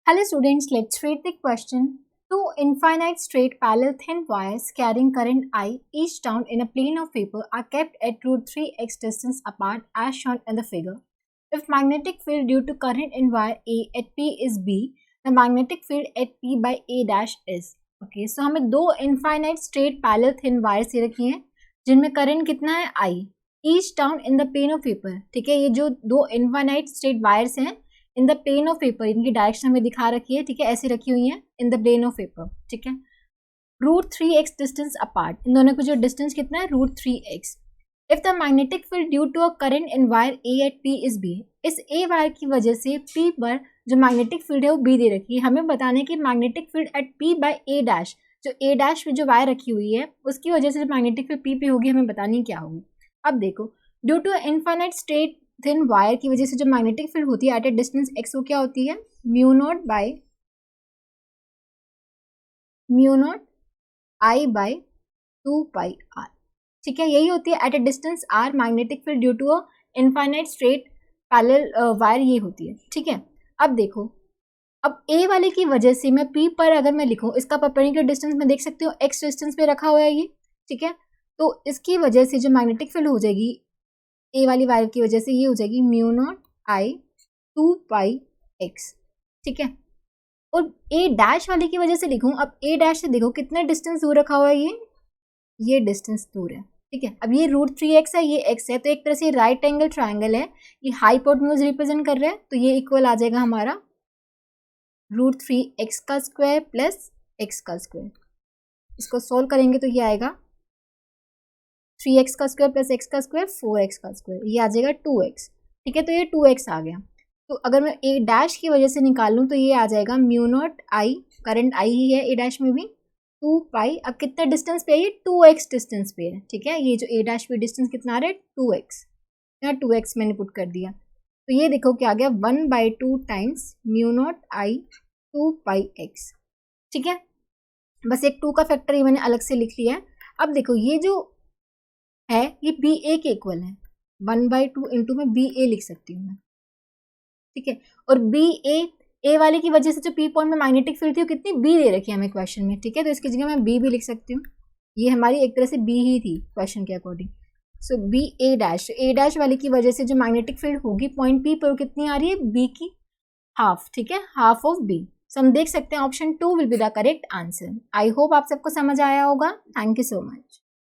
Hello students, let's read the question. Two infinite straight parallel thin wires carrying current I each down in a plane of paper are kept at root 3x distance apart as shown in the figure. If magnetic field due to current in wire A at P is B, the magnetic field at P by A dash is. Okay, so हमें दो infinite straight parallel thin wires ये रखी हैं जिनमें current कितना है I each down in the plane of paper. ठीक है, ये जो दो infinite straight wires हैं in the plane of paper, इनकी डायरेक्शन हमें दिखा रखी है. ठीक है, ऐसी रखी हुई है in the plane of paper. ठीक है, रूट 3x डिस्टेंस अपार्ट, इन दोनों का जो डिस्टेंस कितना है root 3x. If the magnetic field due to a current in wire A at P is B, इस ए वायर की वजह से पी पर जो मैग्नेटिक फील्ड है वो बी दे रखी है. हमें बताने की magnetic field at P by A dash, जो ए डैश पे जो वायर रखी हुई है उसकी वजह से जो मैग्नेटिक फील्ड पी पे होगी हमें बतानी क्या होगी. अब देखो, due to infinite straight thin wire की वजह से जो मैग्नेटिक फील्ड होती है एट ए डिस्टेंस एक्स, वो क्या होती है mu naught I by 2 pi R. ठीक है, यही होती है at a distance R magnetic field due to a infinite straight parallel wire, ये होती है. ठीक है, अब देखो, अब ए वाले की वजह से मैं पी पर अगर मैं लिखूं, इसका परपेंडिकुलर डिस्टेंस मैं देख सकती हूँ एक्स डिस्टेंस पे रखा हुआ है ये. ठीक है, तो इसकी वजह से जो मैग्नेटिक फील्ड हो जाएगी ए वाली वायर की वजह से ये हो जाएगी म्यू नॉट आई 2 पाई एक्स. ठीक है, और ए डैश वाले की वजह से लिखूं, अब ए डैश से देखो कितने डिस्टेंस दूर रखा हुआ है ये डिस्टेंस दूर है. ठीक है, अब ये रूट 3x है, ये x है, तो एक तरह से राइट एंगल ट्राइंगल है, ये हाइपोटेन्यूज रिप्रेजेंट कर रहा है, तो ये इक्वल आ जाएगा हमारा रूट 3x का स्क्वायर प्लस x का स्क्वायर. इसको सोल्व करेंगे तो ये आएगा 3x का स्क्वायर प्लस x का स्क्वायर 4x का स्क्वायर, ये आ जाएगा 2x. ठीक है, तो ये 2x आ गया. तो अगर मैं ए डैश की वजह से निकालूं तो ये आ जाएगा mu naught I, current I ही है ए डैश में भी, 2 पाई. अब कितने डिस्टेंस पे है ये 2x डिस्टेंस पे है. ठीक है, ये जो ए डैश पे डिस्टेंस कितना आ रहा है 2x, यहाँ 2x मैंने पुट कर दिया, तो ये देखो क्या आ गया 1/2 टाइम्स म्यू नॉट आई 2 पाई एक्स. ठीक है, बस एक 2 का फैक्टर ये मैंने अलग से लिख लिया है. अब देखो ये जो है ये बी ए के इक्वल है, 1/2 इंटू में बी ए लिख सकती हूँ मैं. ठीक है, और बी ए वाले की वजह से जो पी पॉइंट में मैग्नेटिक फील्ड थी वो कितनी बी दे रखी है हमें क्वेश्चन में. ठीक है, तो इसकी जगह मैं बी भी लिख सकती हूँ, ये हमारी एक तरह से बी ही थी क्वेश्चन के अकॉर्डिंग. सो बी ए डैश वाले की वजह से जो मैग्नेटिक फील्ड होगी पॉइंट पी पर कितनी आ रही है बी की हाफ. ठीक है, हाफ ऑफ बी. सो हम देख सकते हैं option 2 will be the correct answer. I hope आप सबको समझ आया होगा. Thank you so much.